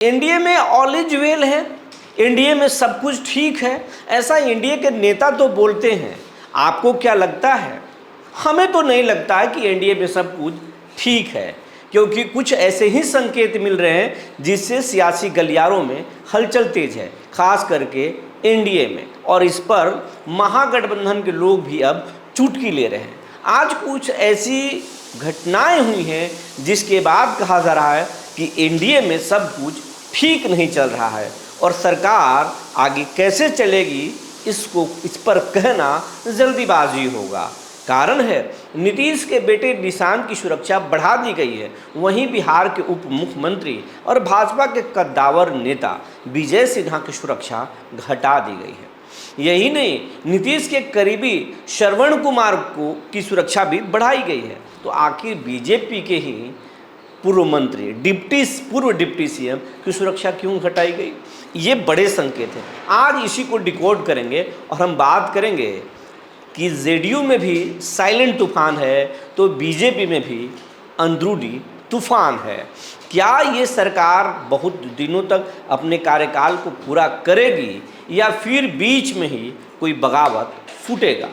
NDA में all is well है, NDA में सब कुछ ठीक है, ऐसा एनडीए के नेता तो बोलते हैं। आपको क्या लगता है? हमें तो नहीं लगता है कि एनडीए में सब कुछ ठीक है, क्योंकि कुछ ऐसे ही संकेत मिल रहे हैं जिससे सियासी गलियारों में हलचल तेज है, खास करके एनडीए में। और इस पर महागठबंधन के लोग भी अब चुटकी ले रहे हैं। आज कुछ ऐसी घटनाएं हुई हैं जिसके बाद कहा जा रहा है कि एनडीए में सब कुछ ठीक नहीं चल रहा है और सरकार आगे कैसे चलेगी इस पर कहना जल्दीबाजी होगा। कारण है, नीतीश के बेटे निशांत की सुरक्षा बढ़ा दी गई है, वहीं बिहार के उप मुख्यमंत्री और भाजपा के कद्दावर नेता विजय सिन्हा की सुरक्षा घटा दी गई है। यही नहीं, नीतीश के करीबी श्रवण कुमार की सुरक्षा भी बढ़ाई गई है। तो आखिर बीजेपी के ही पूर्व मंत्री पूर्व डिप्टी सीएम की सुरक्षा क्यों घटाई गई? ये बड़े संकेत हैं। आज इसी को डिकोड करेंगे और हम बात करेंगे कि जेडीयू में भी साइलेंट तूफान है तो बीजेपी में भी अंदरूनी तूफान है। क्या ये सरकार बहुत दिनों तक अपने कार्यकाल को पूरा करेगी या फिर बीच में ही कोई बगावत फूटेगा?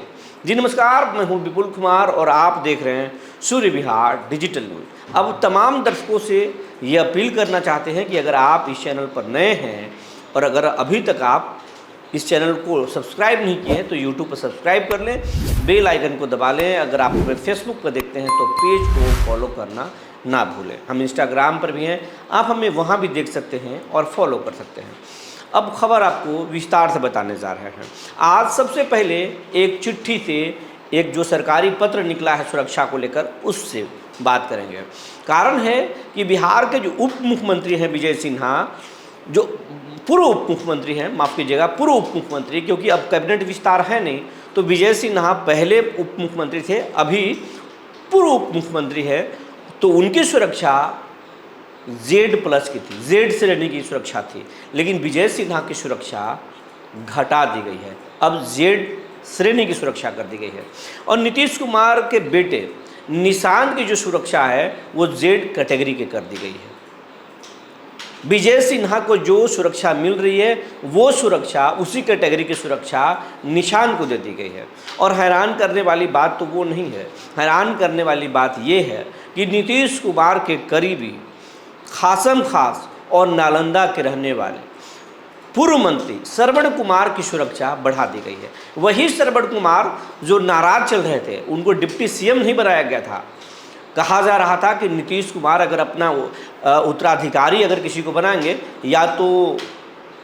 जी नमस्कार, मैं हूं विपुल कुमार और आप देख रहे हैं सूर्य विहार डिजिटल न्यूज। अब तमाम दर्शकों से ये अपील करना चाहते हैं कि अगर आप इस चैनल पर नए हैं और अगर अभी तक आप इस चैनल को सब्सक्राइब नहीं किए हैं तो यूट्यूब पर सब्सक्राइब कर लें, बेल आइकन को दबा लें। अगर आप हमें फेसबुक पर देखते हैं तो पेज को फॉलो करना ना भूलें। हम इंस्टाग्राम पर भी हैं, आप हमें वहाँ भी देख सकते हैं और फॉलो कर सकते हैं। अब खबर आपको विस्तार से बताने जा रहे हैं। आज सबसे पहले एक चिट्ठी से एक जो सरकारी पत्र निकला है सुरक्षा को लेकर, उससे बात करेंगे। कारण है कि बिहार के जो उप मुख्यमंत्री हैं विजय सिन्हा, जो पूर्व उप मुख्यमंत्री हैं, माफ़ कीजिएगा पूर्व उप मुख्यमंत्री, क्योंकि अब कैबिनेट विस्तार है नहीं, तो विजय सिन्हा पहले उप मुख्यमंत्री थे, अभी पूर्व उप मुख्यमंत्री है, तो उनकी सुरक्षा Z+ की थी, Z श्रेणी की सुरक्षा थी। लेकिन विजय सिन्हा की सुरक्षा घटा दी गई है, अब Z श्रेणी की सुरक्षा कर दी गई है। और नीतीश कुमार के बेटे निशांत की जो सुरक्षा है वो Z कैटेगरी के कर दी गई है। विजय सिन्हा को जो सुरक्षा मिल रही है वो सुरक्षा, उसी कैटेगरी की सुरक्षा निशांत को दे दी गई है। और हैरान करने वाली बात तो वो नहीं है, हैरान करने वाली बात ये है कि नीतीश कुमार के करीबी खासम खास और नालंदा के रहने वाले पूर्व मंत्री श्रवण कुमार की सुरक्षा बढ़ा दी गई है। वही श्रवण कुमार जो नाराज चल रहे थे, उनको डिप्टी सीएम नहीं बनाया गया था। कहा जा रहा था कि नीतीश कुमार अगर अपना उत्तराधिकारी अगर किसी को बनाएंगे या तो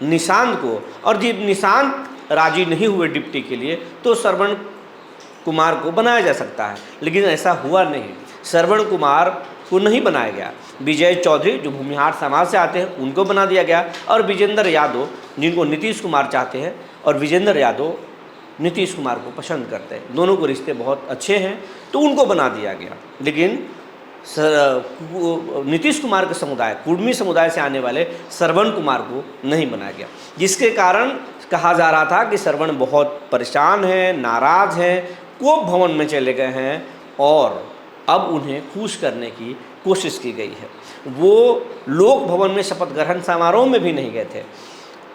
निशांत को, और जब निशांत राजी नहीं हुए डिप्टी के लिए तो श्रवण कुमार को बनाया जा सकता है। लेकिन ऐसा हुआ नहीं, श्रवण कुमार को नहीं बनाया गया। विजय चौधरी जो भूमिहार समाज से आते हैं उनको बना दिया गया, और विजेंद्र यादव जिनको नीतीश कुमार चाहते हैं और विजेंद्र यादव नीतीश कुमार को पसंद करते हैं, दोनों को रिश्ते बहुत अच्छे हैं, तो उनको बना दिया गया। लेकिन नीतीश कुमार के समुदाय, कुर्मी समुदाय से आने वाले श्रवण कुमार को नहीं बनाया गया, जिसके कारण कहा जा रहा था कि श्रवण बहुत परेशान हैं, नाराज़ हैं, कोप भवन में चले गए हैं और अब उन्हें खुश करने की कोशिश की गई है। वो लोक भवन में शपथ ग्रहण समारोह में भी नहीं गए थे,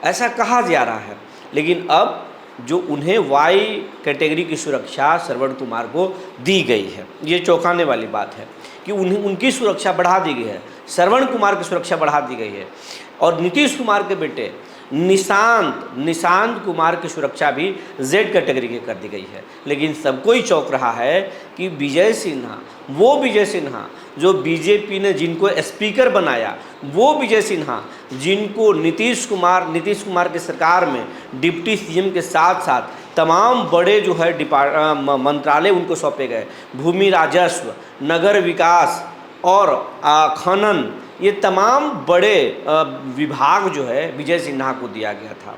ऐसा कहा जा रहा है। लेकिन अब जो उन्हें वाई कैटेगरी की सुरक्षा श्रवण कुमार को दी गई है, ये चौंकाने वाली बात है कि उनकी सुरक्षा बढ़ा दी गई है, श्रवण कुमार की सुरक्षा बढ़ा दी गई है। और नीतीश कुमार के बेटे निशांत कुमार की सुरक्षा भी Z कैटेगरी की कर दी गई है। लेकिन सब कोई चौंक रहा है कि विजय सिन्हा जो बीजेपी ने जिनको स्पीकर बनाया, वो विजय सिन्हा जिनको नीतीश कुमार की सरकार में डिप्टी सीएम के साथ साथ तमाम बड़े जो है मंत्रालय उनको सौंपे गए, भूमि राजस्व, नगर विकास और खनन, ये तमाम बड़े विभाग जो है विजय सिन्हा को दिया गया था।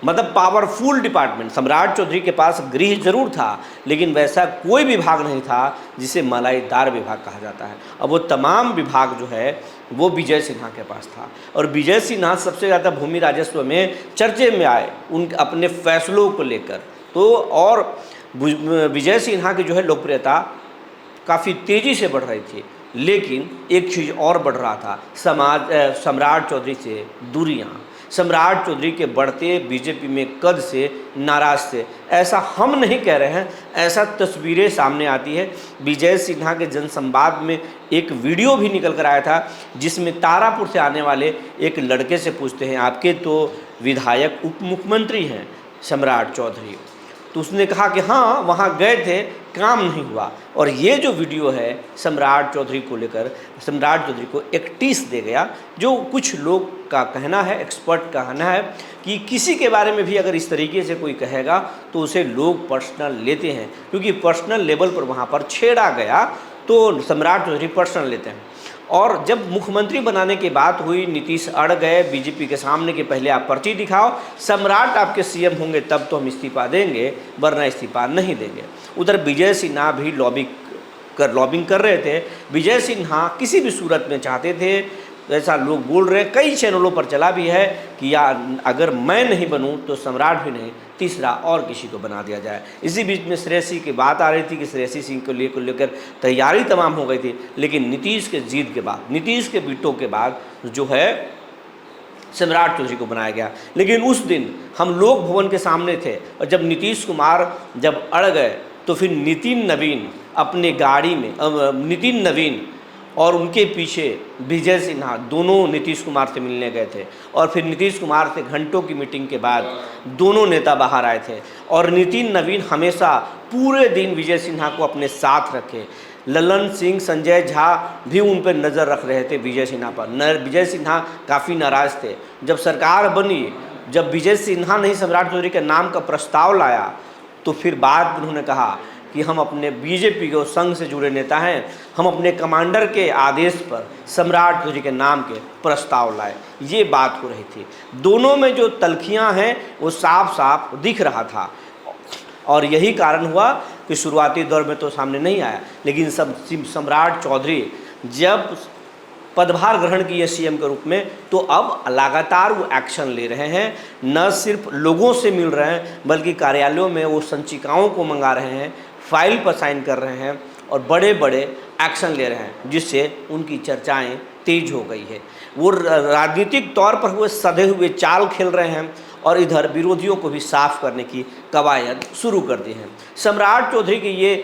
मतलब पावरफुल डिपार्टमेंट। सम्राट चौधरी के पास गृह जरूर था, लेकिन वैसा कोई विभाग नहीं था जिसे मलाईदार विभाग कहा जाता है। अब वो तमाम विभाग जो है वो विजय सिन्हा के पास था। और विजय सिन्हा सबसे ज़्यादा भूमि राजस्व में चर्चे में आए उन अपने फैसलों को लेकर। तो और विजय सिन्हा की जो है लोकप्रियता काफ़ी तेज़ी से बढ़ रही थी। लेकिन एक चीज़ और बढ़ रहा था, सम्राट चौधरी से दूरियां, सम्राट चौधरी के बढ़ते बीजेपी में कद से नाराज थे। ऐसा हम नहीं कह रहे हैं, ऐसा तस्वीरें सामने आती है। विजय सिन्हा के जनसंवाद में एक वीडियो भी निकल कर आया था, जिसमें तारापुर से आने वाले एक लड़के से पूछते हैं, आपके तो विधायक उप मुख्यमंत्री हैं सम्राट चौधरी, तो उसने कहा कि हाँ वहाँ गए थे, काम नहीं हुआ। और ये जो वीडियो है सम्राट चौधरी को लेकर, सम्राट चौधरी को एक टीस दे गया, जो कुछ लोग का कहना है, एक्सपर्ट का कहना है कि किसी के बारे में भी अगर इस तरीके से कोई कहेगा तो उसे लोग पर्सनल लेते हैं, क्योंकि पर्सनल लेवल पर वहाँ पर छेड़ा गया तो सम्राट चौधरी पर्सनल लेते हैं। और जब मुख्यमंत्री बनाने की बात हुई, नीतीश अड़ गए बीजेपी के सामने कि पहले आप पर्ची दिखाओ, सम्राट आपके सीएम होंगे तब तो हम इस्तीफा देंगे, वरना इस्तीफा नहीं देंगे। उधर विजय सिन्हा भी लॉबिंग कर रहे थे। विजय सिन्हा किसी भी सूरत में चाहते थे, ऐसा लोग बोल रहे हैं, कई चैनलों पर चला भी है कि या अगर मैं नहीं बनूं तो सम्राट भी नहीं, तीसरा और किसी को बना दिया जाए। इसी बीच में श्रेयसी की बात आ रही थी कि श्रेयसी सिंह को लेकर तैयारी तमाम हो गई थी, लेकिन नीतीश के जीत के बाद, नीतीश के बीटों के बाद जो है सम्राट चौधरी को बनाया गया। लेकिन उस दिन हम लोक भवन के सामने थे और जब नीतीश कुमार जब अड़ गए तो फिर नितिन नवीन अपने गाड़ी में, नितिन नवीन और उनके पीछे विजय सिन्हा दोनों नीतीश कुमार से मिलने गए थे। और फिर नीतीश कुमार से घंटों की मीटिंग के बाद दोनों नेता बाहर आए थे और नितिन नवीन हमेशा पूरे दिन विजय सिन्हा को अपने साथ रखे। ललन सिंह, संजय झा भी उन पर नज़र रख रहे थे विजय सिन्हा पर। विजय सिन्हा काफ़ी नाराज़ थे। जब सरकार बनी, जब विजय सिन्हा ने सम्राट चौधरी के नाम का प्रस्ताव लाया तो फिर बाद उन्होंने कहा कि हम अपने बीजेपी के संघ से जुड़े नेता हैं, हम अपने कमांडर के आदेश पर सम्राट चौधरी के नाम के प्रस्ताव लाए। ये बात हो रही थी। दोनों में जो तलखियां हैं वो साफ साफ दिख रहा था और यही कारण हुआ कि शुरुआती दौर में तो सामने नहीं आया, लेकिन सम्राट चौधरी जब पदभार ग्रहण किए सीएम के रूप में तो अब लगातार वो एक्शन ले रहे हैं। न सिर्फ लोगों से मिल रहे हैं बल्कि कार्यालयों में वो संचिकाओं को मंगा रहे हैं, फाइल पर साइन कर रहे हैं और बड़े बड़े एक्शन ले रहे हैं, जिससे उनकी चर्चाएं तेज हो गई है। वो राजनीतिक तौर पर वो सधे हुए चाल खेल रहे हैं और इधर विरोधियों को भी साफ करने की कवायद शुरू कर दी है। सम्राट चौधरी की ये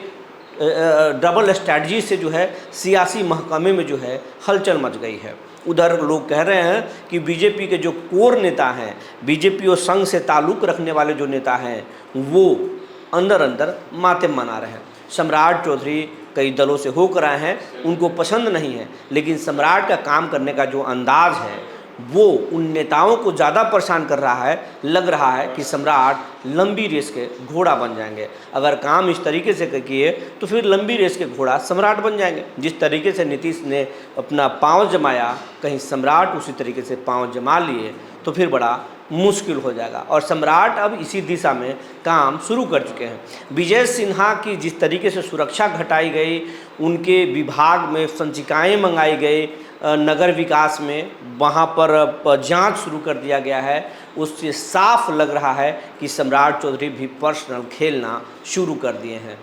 डबल स्ट्रैटेजी से जो है सियासी महकमे में जो है हलचल मच गई है। उधर लोग कह रहे हैं कि बीजेपी के जो कोर नेता हैं, बीजेपी और संघ से ताल्लुक़ रखने वाले जो नेता हैं, वो अंदर अंदर मातम मना रहे हैं। सम्राट चौधरी कई दलों से होकर आए हैं, उनको पसंद नहीं है, लेकिन सम्राट का काम करने का जो अंदाज है वो उन नेताओं को ज़्यादा परेशान कर रहा है। लग रहा है कि सम्राट लंबी रेस के घोड़ा बन जाएंगे। अगर काम इस तरीके से किए तो फिर लंबी रेस के घोड़ा सम्राट बन जाएंगे। जिस तरीके से नीतीश ने अपना पाँव जमाया, कहीं सम्राट उसी तरीके से पाँव जमा लिए तो फिर बड़ा मुश्किल हो जाएगा। और सम्राट अब इसी दिशा में काम शुरू कर चुके हैं। विजय सिन्हा की जिस तरीके से सुरक्षा घटाई गई, उनके विभाग में संचिकाएँ मंगाई गई, नगर विकास में वहाँ पर जांच शुरू कर दिया गया है, उससे साफ लग रहा है कि सम्राट चौधरी भी पर्सनल खेलना शुरू कर दिए हैं।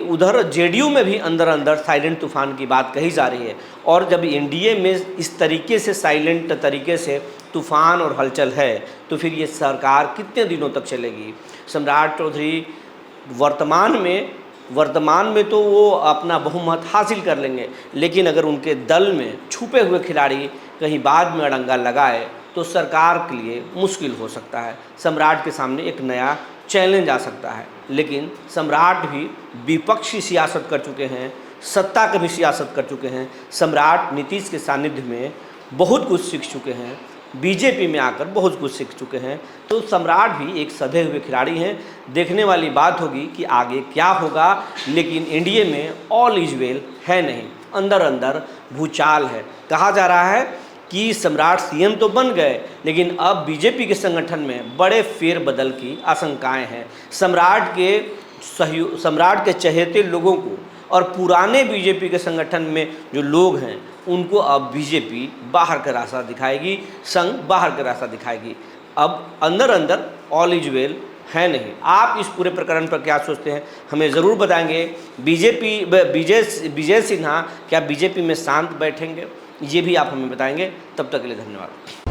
उधर जेडीयू में भी अंदर अंदर साइलेंट तूफान की बात कही जा रही है। और जब एनडीए में इस तरीके से साइलेंट तरीके से तूफान और हलचल है तो फिर ये सरकार कितने दिनों तक चलेगी। सम्राट चौधरी वर्तमान में तो वो अपना बहुमत हासिल कर लेंगे, लेकिन अगर उनके दल में छुपे हुए खिलाड़ी कहीं बाद में अड़ंगा लगाए तो सरकार के लिए मुश्किल हो सकता है। सम्राट के सामने एक नया चैलेंज आ सकता है। लेकिन सम्राट भी विपक्षी सियासत कर चुके हैं, सत्ता की भी सियासत कर चुके हैं। सम्राट नीतीश के सानिध्य में बहुत कुछ सीख चुके हैं, बीजेपी में आकर बहुत कुछ सीख चुके हैं। तो सम्राट भी एक सधे हुए खिलाड़ी हैं। देखने वाली बात होगी कि आगे क्या होगा। लेकिन एनडीए में ऑल इज वेल है नहीं, अंदर अंदर भूचाल है। कहा जा रहा है कि सम्राट सीएम तो बन गए, लेकिन अब बीजेपी के संगठन में बड़े फेरबदल की आशंकाएं हैं। सम्राट के चहेते लोगों को और पुराने बीजेपी के संगठन में जो लोग हैं उनको अब बीजेपी बाहर का रास्ता दिखाएगी, संघ बाहर का रास्ता दिखाएगी। अब अंदर अंदर ऑल इज वेल है नहीं। आप इस पूरे प्रकरण पर क्या सोचते हैं हमें ज़रूर बताएंगे। विजय सिन्हा क्या बीजेपी में शांत बैठेंगे, ये भी आप हमें बताएंगे। तब तक के लिए धन्यवाद।